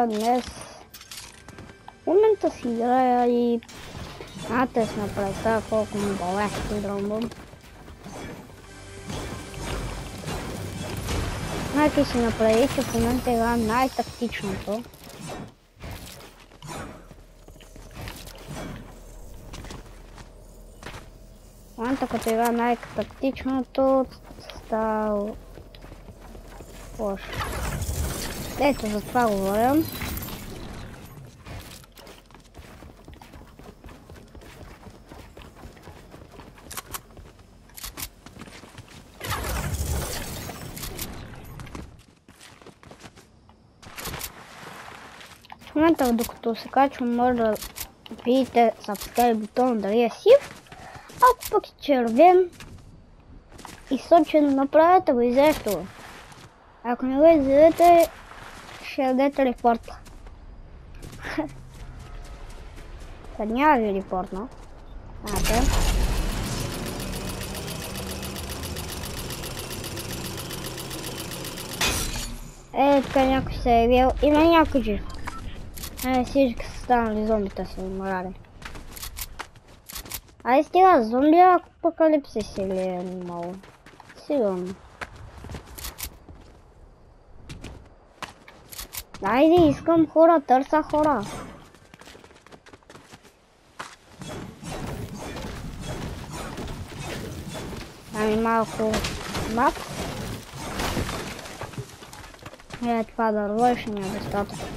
днес в момента си играя и аз на представя колко му балях и дръмбам. Майки си направи, че в момента играя най-тактичното. В момента като играя най-тактичното става лошо. Ето за това говоря. В момента, докато се качвам, може да видите subscribe бутон дали е сив, ако пък е червен и сочен, направете го изрещо. Ако не го изредете, ще дадете репорта. Сега няма ви репортно. Знаете. Така някой се е явил. Има някой жив. Всички са станали зомбите са умрали. Ай стига зомби, апокалипсис или е много. Сигурно. Айде, искам хора, търся хора. Ами малко мап. Това дърво ще ми е достатъчно.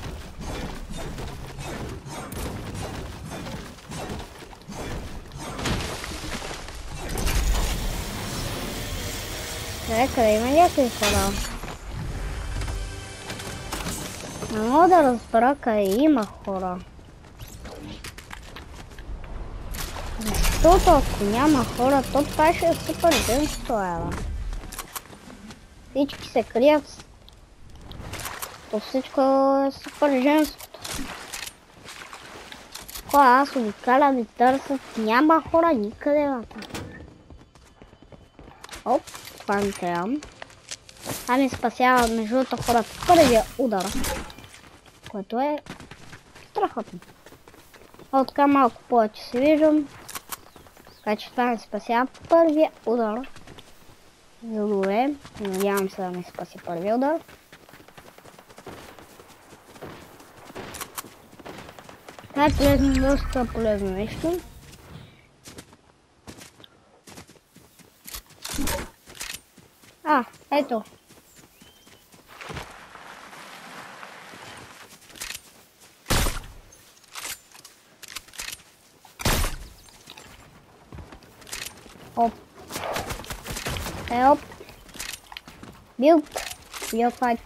Къде има някакви хора? Не мога да разбера къде има хора. Защото ако няма хора, то това ще е супер женско, ева. Всички се крият. То всичко е супер женското. Кога аз обикалям и търсят, няма хора никъде. Оп, това ми трябва. Ами спасява между другото хората първия удар. Което е страхотно. От така малко повече се виждам. Така че това ми спасява първия удар. За добре. Надявам се да ми спаси първия удар. Това е полезно, доста полезно нещо. Ето. Оп. Help. Build. Real fight.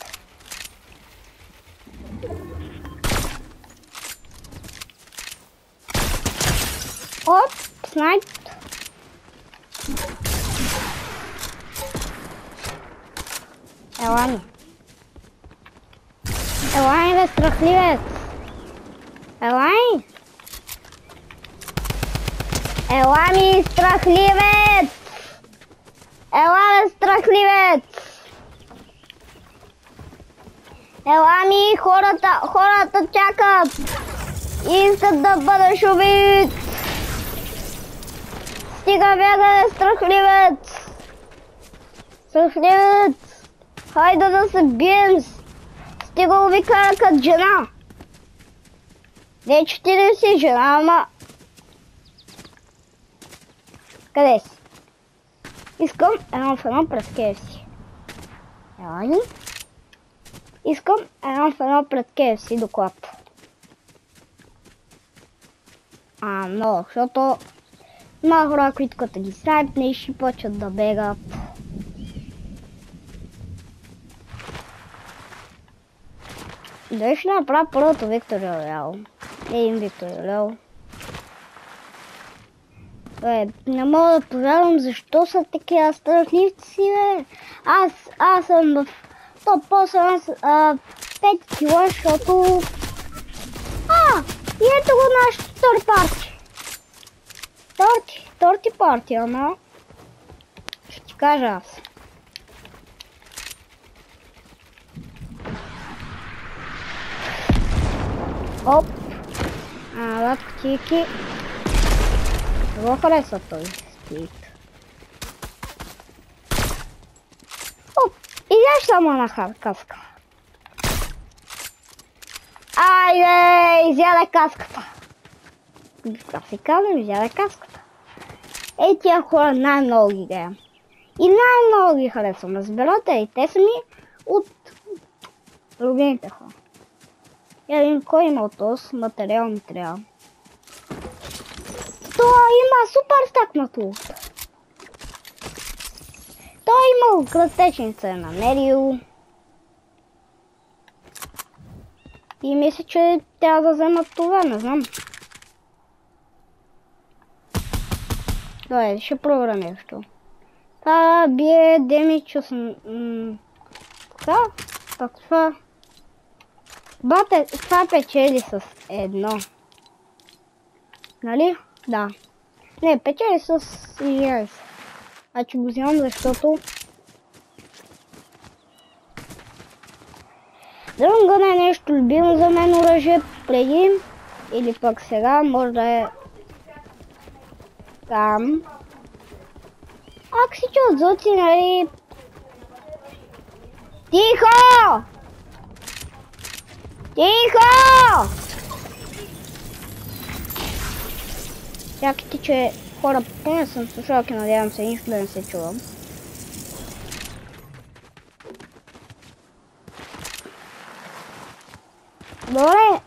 Оп. Снайп. Ела ми. Ела ми, бе, страхливец. Ела ми. Ела ми, страхливец. Ела, бе, страхливец. Ела ми, хората чакат. Искат да бъдеш убит. Стига, бяга, бе, страхливец. Страхливец. Хайде да се бием. Стига ви кара като жена. Не, че ти не си жена, ама... Къде си? Искам едно в едно пред KFC. Ела ли? Искам едно в едно пред KFC доклад. Много, защото... Много хора, които като ги снайпне и ще почват да бегат. Дали ще направя първото Victory Royale. Един Victory Royale. Не мога да повярвам защо са такива страхливци, бе. Аз съм в топ 8 5 кила, защото... И ето го нашето втори парти. Вторти парти, ама... Ще ти кажа аз. Оп! Лапчики. Много харесва този спит. Оп! Изяш само една каска. Айде! Изяде каската. Как се казвам, изяде каската. Ей, тия хора най-много ги гледам. И най-много ги харесвам. Разбирате, и те са ми от любимите хора. Я видим кой има от този материал ми трябва. Той има супер стакнат лут. Той има кръстечница е намерил. И мисля, че трябва да вземат това, не знам. Добре, ще проверя нещо. Това бие демидж 8... Това? Пак това... Бате, това печели с едно. Нали? Да. Не, печели с 11. Значи го взимам, защото... Дрънгън е нещо любимо за мен оръжие преди. Или пък сега може да е... Там. Ако си чул звуци, нали... Тихо! Тихо! Чакайте, че хора, поне съм слушалки, надявам се, нищо да не се чувам. Добре.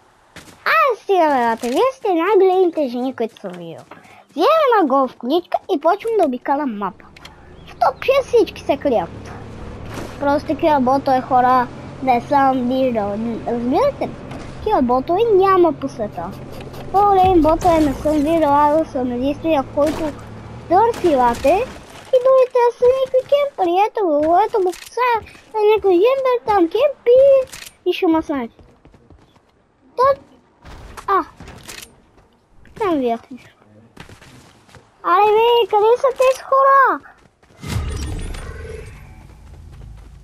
Стига, бебата, вие сте най-големите жени, които съм видел. Вземам една голф количка и почвам да обикалям мапа. Защото всички се крият. Просто такива ботове хора не съм виждал. Разбирате ли? Такива ботове няма по света. По-големи ботове не съм виждал, аз съм единствения, който търси лате. И другите са някакви кемпери. Ето го сега е някой жембер там кемпи и ще ма снайпи. Не видях нищо. Аре бе, къде са тези хора?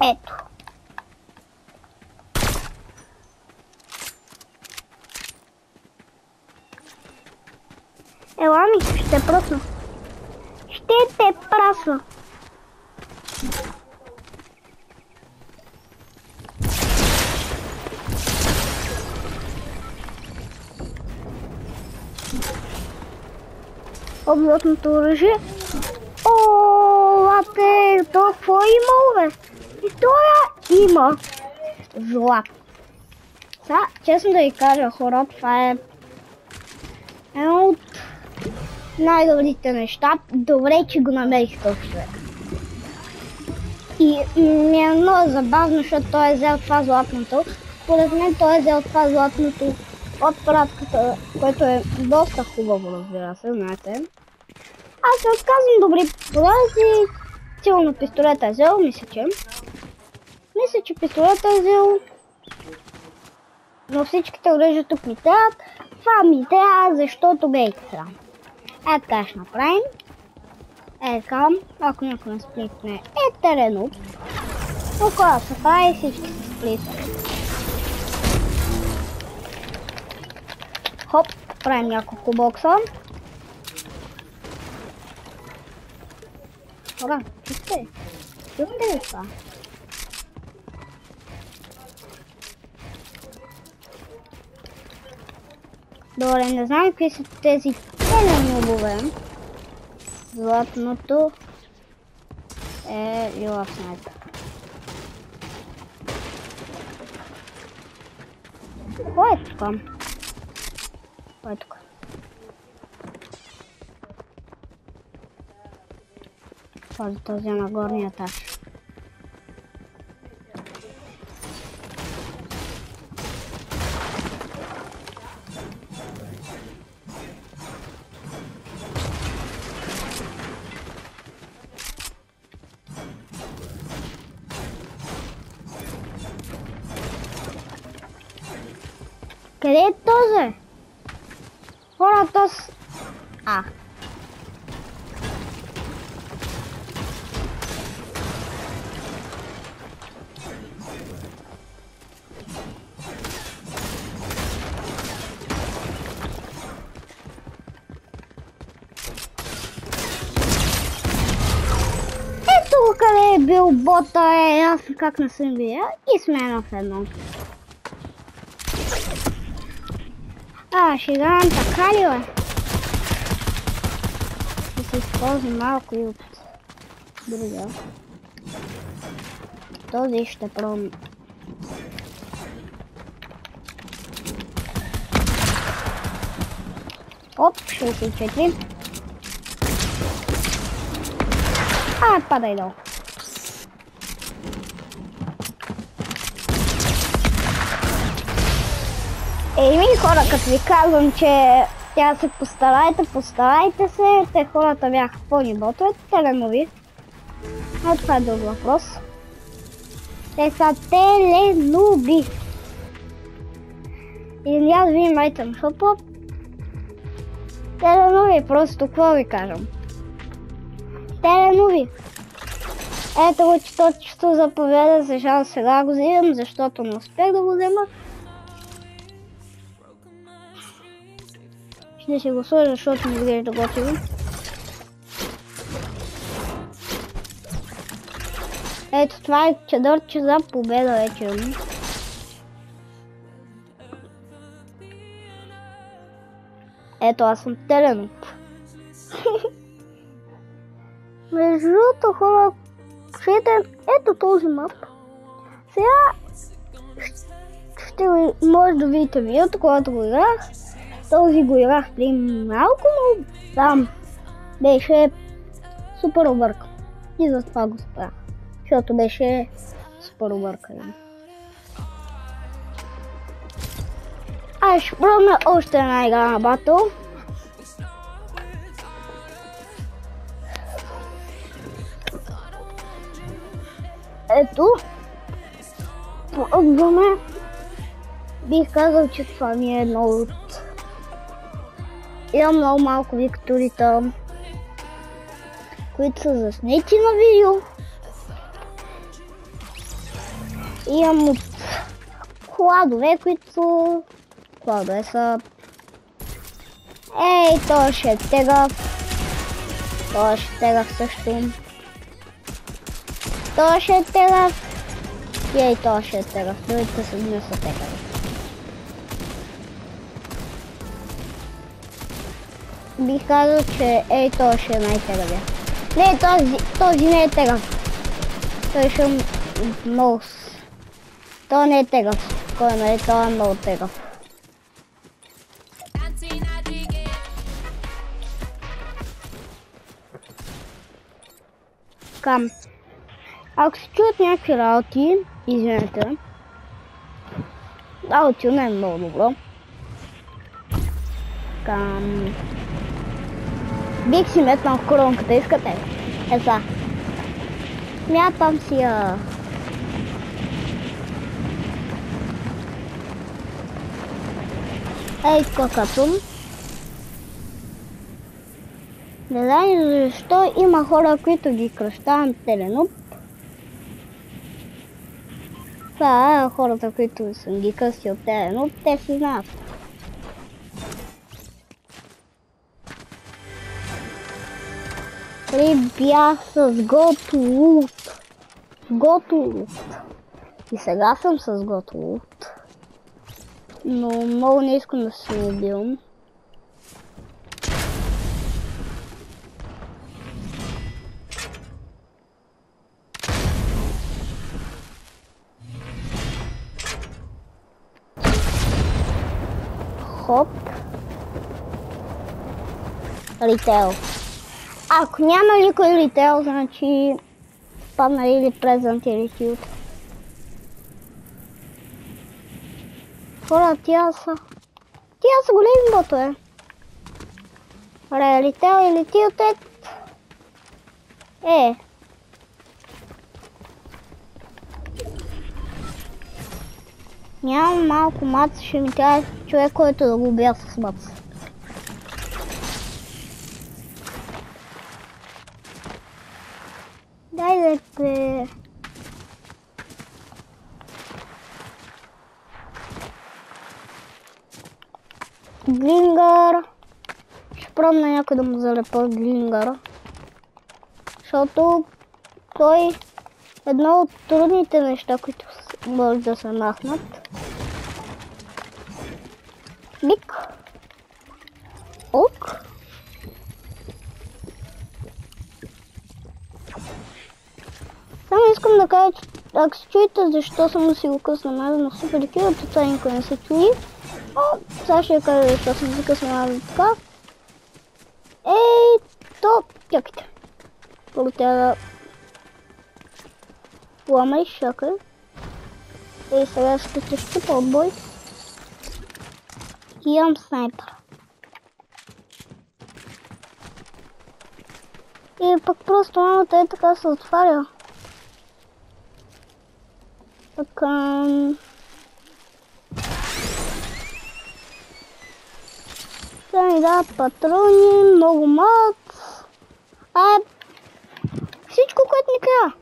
Ето. Ела ми, ще те пръсна. Ще те пръсна. Облотното оръжие. О, лапе, то какво има, бе? И това има злато. Сега, честно да ви кажа, хора, това е едно от най-добрите неща. Добре, че го намерих този човек. И ми е много забавно, защото той е взел това златното. Според мен той е взел това златното от пратката, което е доста хубаво, разбира се, знаете. Аз не отказвам добри подаръци. Силно пистолета е взел, мисля, че пистолета е взел. Но всичките оръжия тук ми трябват. Това ми трябва, защото бейте сега. Ето така ще направим. Така, ако някой не сплитне терено. Но когато се прави, всички се сплитват. Хоп, правим няколко бокса. Хора, чухте ли това? Добре, не знам какви са тези телени обуве. Златното е лила снайпер. Кой е тук? Кой е тук? Този на горния етаж. Къде е този? Хора, този... убил бота, аз как не съм видя и сме в едно. Ще играем така ли, бе? Да се използвам малко и от другия. Този ще пробвам. Оп, 64. Падай долу. Еми хора, като ви казвам, че тя се постарайте се, те хората бяха пълни ботове, теленови. Но това е друг въпрос. Те са теленуби. И няма да ви имайте на шопо. Теленуби, просто какво ви кажам. Теленуби. Ето го, че точно заповеда, за жал сега го взимам, защото не успех да го взема. Ще си го сложа, защото не изглежда готино. Ето това е чадърче за победа вече. Ето аз съм теленуп. Между другото хора, ето този мап. Сега ще може да видите видеото, когато го играх. Този го играх при малко, но там беше супер объркан. И затова го спрях. Защото беше супер объркан. Ще пробваме още една игра на батъл. Ето. Пробваме. Бих казал, че това ми е едно от... Имам много малко виктори там, които са заснети на видео. Имам от кладове, които са... Кладове са... Ей, то ще е тегав. То ще е тегав също. То ще е тегав. Ей, то ще е тегав. Другите са не са тегави. Бих казал, че ей, то ще е най-тегавия. Не, този не е тегав. Той ще е много... Той не е тегав. Кой не е, той е много тегав. Кам. Ако се чуят някакви работи, извинете. Работи не е много добро. Кам. Бих си метнал коронката, искате? Еса. Мятам си я. Ей, какъвто. Не знам защо има хора, които ги кръщавам теленуп. Това е хората, които съм ги кръстил теленуп, те си знаят. Бях с Goto Loot. Goto Loot. И сега съм с Goto Loot. Но много не искам да се убивам. Хоп. Ритейл. Ако няма никой ритейл, значи падна или презент или тют. Хора, тия са големи ботове. Ритейл или тютет. Нямам малко мац, ще ми каже човек, който да го убия с мац. Дай да Глингър. Ще пробвам някой да му залепа Глингъра. Защото той Едно от трудните неща, които може да се махнат. Бик. Ок. Само искам да кажа, че ако се чуете защо съм си го късна на супер кило, то това никой не се чуи. Но сега ще кажа защо съм си късна така. Чакайте. Първо трябва да плама и шака. Сега ще се щупа отбой. И имам снайпер. И пък просто мамата е така се отваря. Така... Сега ми дава патрони, много мат. Всичко, което ми трябва.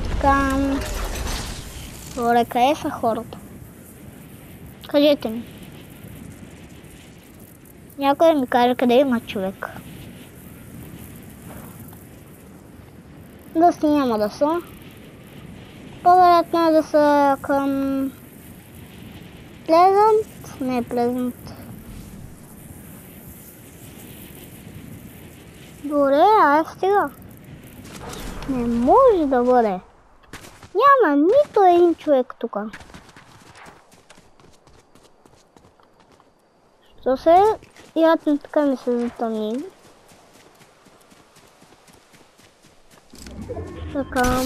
Така... Добре, къде са хората? Кажете ми. Някой да ми каже къде има човек. Да си няма да са. По-вероятно е да са към... Плезант? Не е Плезант. Добре, стига. Не може да бъде. Няма нито един човек тук. Що се? Явно така ми се затъмни. Така...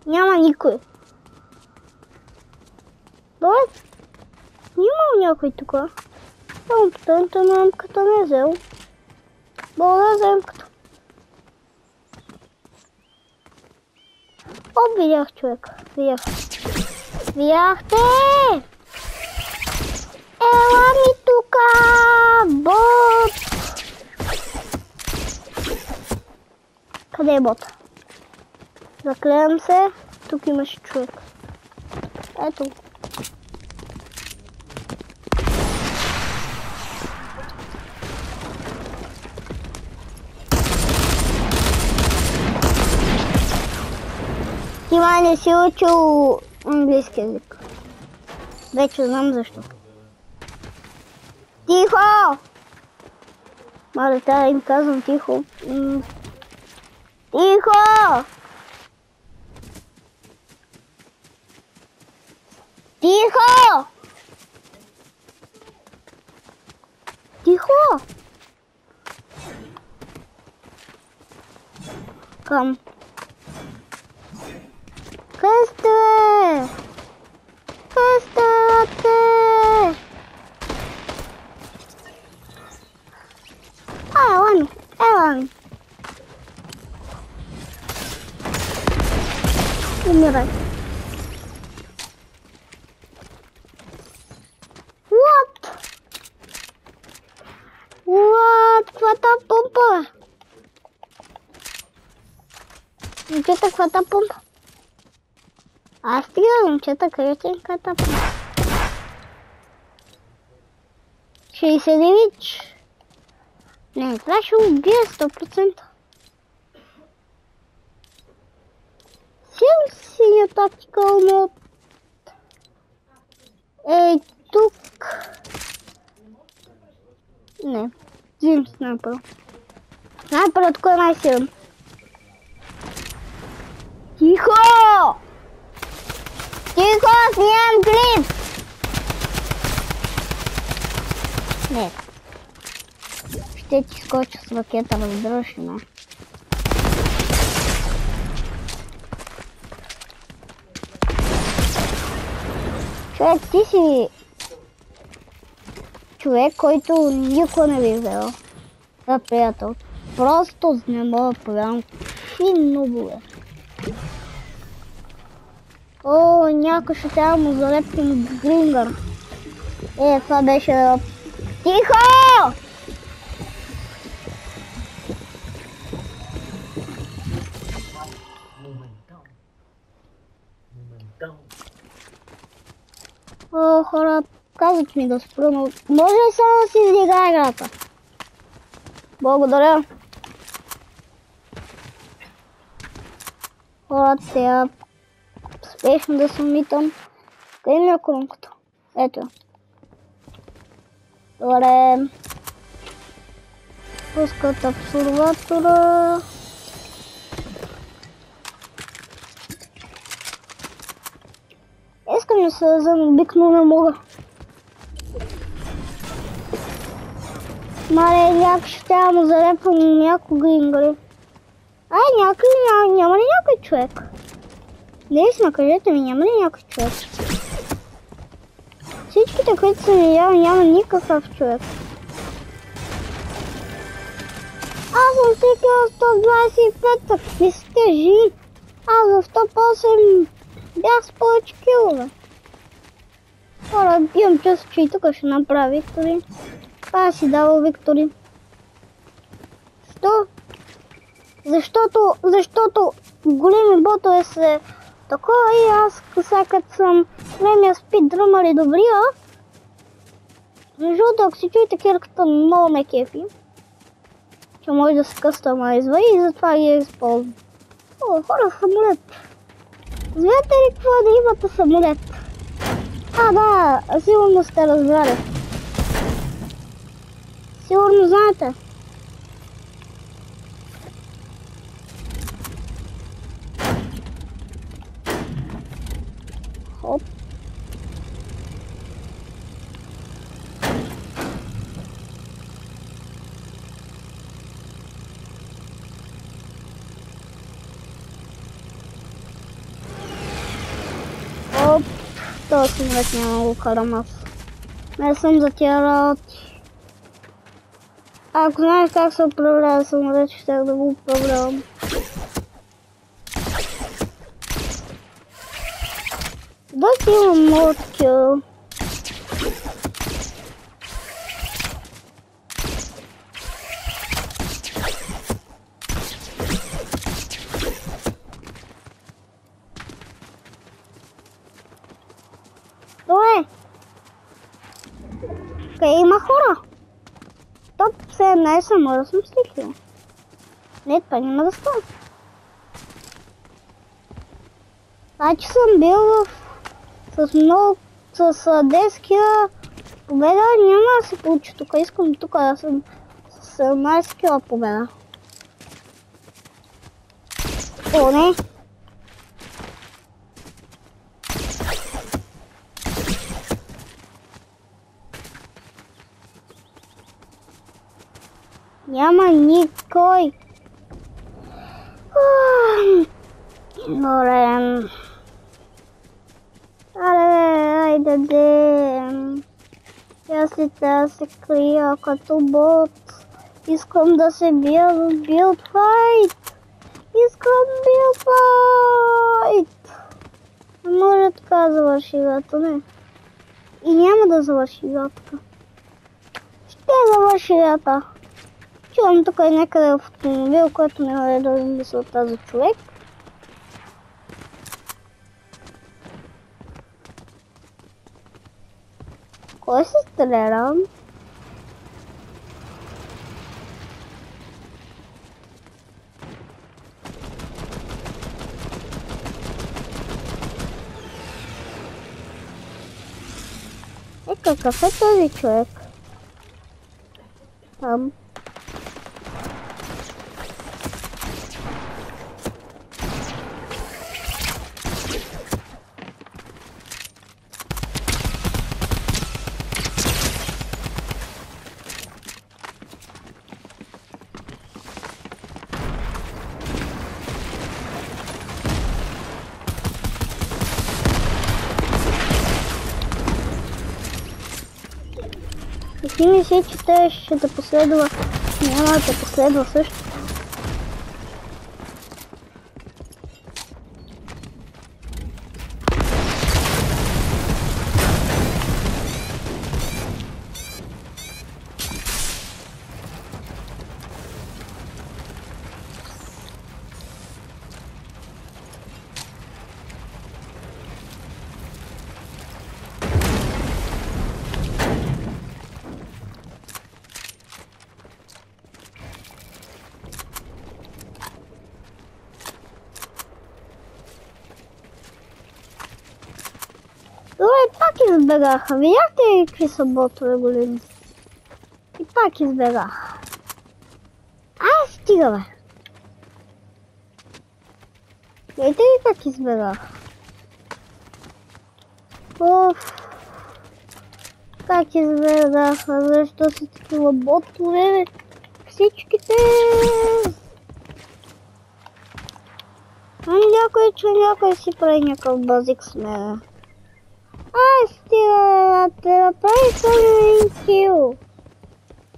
Няма никой. Добре. Има някой тук. Само питането на емката не е взел. Благодаря за емката. Видях човек. Видяхте! Ела ми тука! Бот! Къде е бота? Заклевам се, тук имаше човек. Ето. Ти не си учил английски език. Вече знам защо. Тихо! Мале, трябва да им казвам тихо. Тихо! Тихо! Тихо! Към. Къде сте? Къде сте? Ела ми. Умирай. Хвата помпа! Момчета, хвата помпа! Аз стига, момчета, кажете им хвата помпа. 69. Не, това ще убие 100%. Синя тактикал мод. Ей, тук. Не. Взимам снайпер. Снайперът кой е най-силен? Тихо! Тихо, снимам клип! Не. Ще ти скоча с ракета, разбираш ли, не? Човек, ти си човек, който никога не би взел. Да, приятел. Просто не мога да повярвам какви нубове. О, някой ще трябва му залепим грингър. Това беше... Тихо! О, хора, казват ми да спра, но може ли само да си издига играта? Благодаря. Хора, сега спешно да се митам. Къде ми е кронката? Ето. Добре. Пускат абсорбатора. Искам да се замобик, но не мога. Мале, някой ще трябва да залепвам някой грингъри. Няма ли някой човек? Наистина, кажете ми, няма ли някой човек? Всичките, които съм видял, няма никакъв човек. Аз съм стигнал 125, какви сте жи? Аз в топ 8 бях с повече килове. Хора, имам чувство, че и тук ще направя Виктори. Това си давал Виктори. Що? Защото големи ботове са такова и аз сега като съм големия спиддръмър и добрия. Между другото, ако си чуете кирката, много ме кефи. Че може да се къстомайзва и затова ги използвам. О, хора, самолет. Знаете ли какво да имате самолет? Да, сигурно сте разбрали. Сигурно знаете. Хоп. Оп. Това самолет няма го карам аз. Не съм за тия работи. Ако знаеш как се управлява самолет, ще да го управлявам. Да си имам много такива. Добре. Къде има хора? Топ 17 може да съм стихил. Не, това няма да става. Значи съм бил с 10 победа, няма да се получи тук. Искам тук да съм с 17 кила победа. О, не! Няма никой. Добре. Айде дем. Аз ли трябва да се крия като бот. Искам да се бия в билд файт. Искам билд файт. Не може така да завърши играта, не. И няма да завърши играта. Ще завърши играта. Чувам тук някъде в автомобил, който не е да мисля от тази човек. Кой се стреля? Какъв е този човек? Там. Ти мисли, че те ще те последва, няма да те последва също. избегах. Видяхте ли какви са ботове големи? И пак избегах. Стига, бе. Видите ли как избегах? Оф. Как избегах? Защо са такива ботове, бе? Всичките. Някой си прави някакъв базик с мен. Стига, те направи само един кил.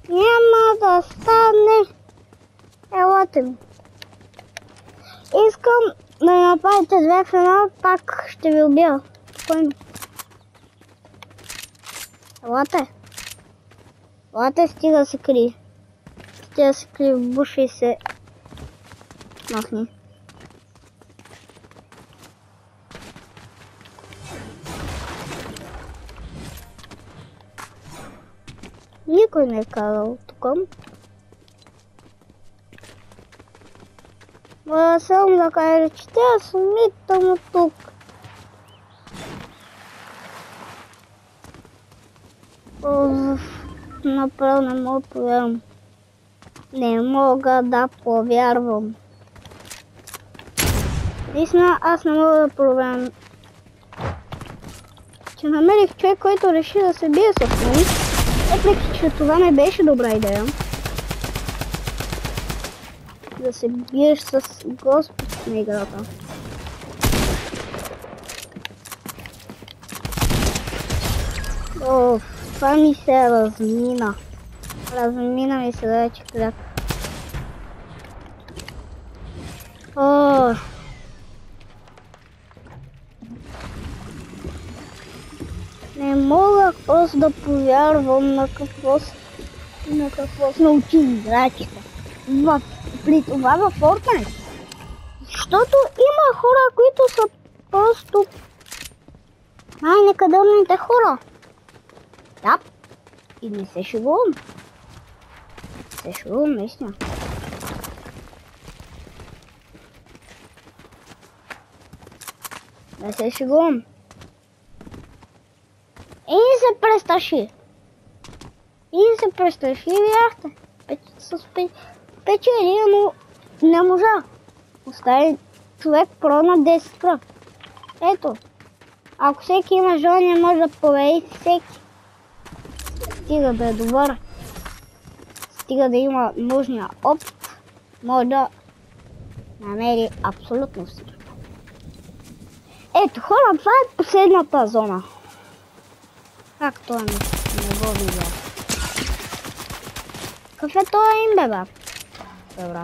Няма да стане. Елате ми. Искам да направите 2 в 1, пак ще ви убия. Спокойно. Елате. Стига се крие. Стига се крие в буша и се махни. Никой не е казал тук. Само да кажа, че тя съм митам тук. Направо не мога да повярвам. Не мога да повярвам. Наистина, аз не мога да повярвам, че намерих човек, който реши да се бие с мен. Въпреки, че това не беше добра идея. Да се биеш с Господ на играта. Това ми се размина. Размина ми се вече кляк. Не мога просто да повярвам на какво се научи играчите. При това във Fortnite. Защото има хора, които са просто най-некадърните хора. Да. И не се шегувам. Се шегувам, наистина. Не се шегувам. И се престраши. Видяхте. Печели, но не можа. Остави човек про на 10 кръв. Ето. Ако всеки има желание, може да победи всеки. Стига да е добър. Стига да има нужния опит. Може да намери абсолютно всичко. Ето хора, това е последната зона. Как това не го видя? Какъв е това им, бе, брат? Добре.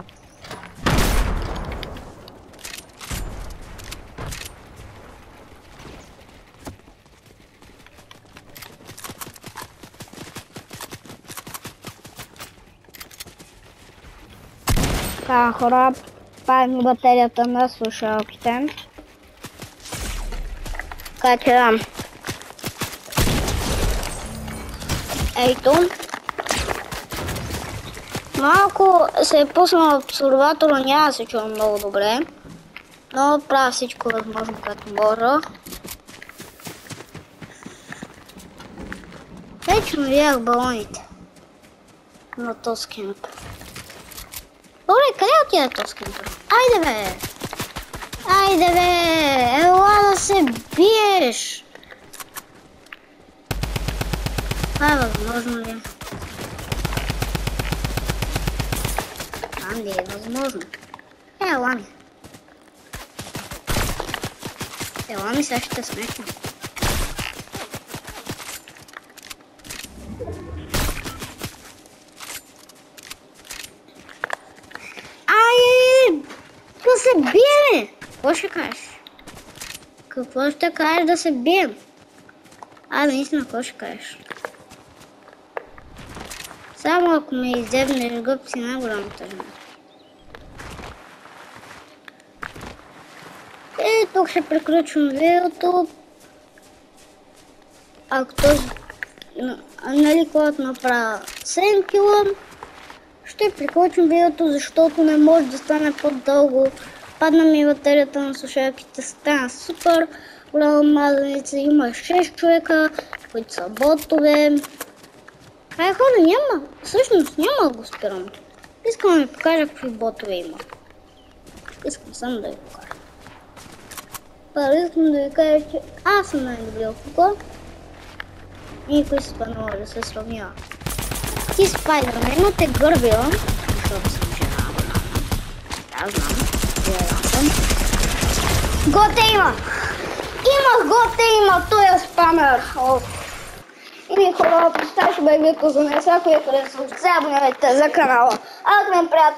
Така, хора, пазим батерията на слушалките. Така че дам. Ето. Малко се е пуснал обсерватора, няма да се чува много добре. Но правя всичко възможно, като мога. Вече видях балоните на този кемп. Добре, къде отиде този кемпер? Айде бе! Ела да се биеш! Това е възможно ли? Не е възможно. Ела ми сега ще смешно. Да се бием! Какво ще кажеш? Какво ще кажеш да се бием? Наистина, какво ще кажеш? Само ако ме издебнеш, гъб си най-голямата жена. Тук ще приключвам видеото. Ако този, когато направя 7 кила, ще приключим видеото, защото не може да стане по-дълго. Падна ми батерията на слушалките, стана супер. голяма мазаница, има 6 човека, които са ботове. Хора, няма, всъщност няма да го спирам. Искам да ви покажа какви ботове има. Искам само да ви покажа. Първо искам да ви кажа, че аз съм най-добрия фугър. Никой с това не може да се сравнява. Ти, Спайдърмен, те гърбила, защото съм жена. Аз знам, съм. Готе има! Готе има, той е спамер! И хора, поставяш бегето за не всяко е къде се абонирайте за канала. Аз ме приятел.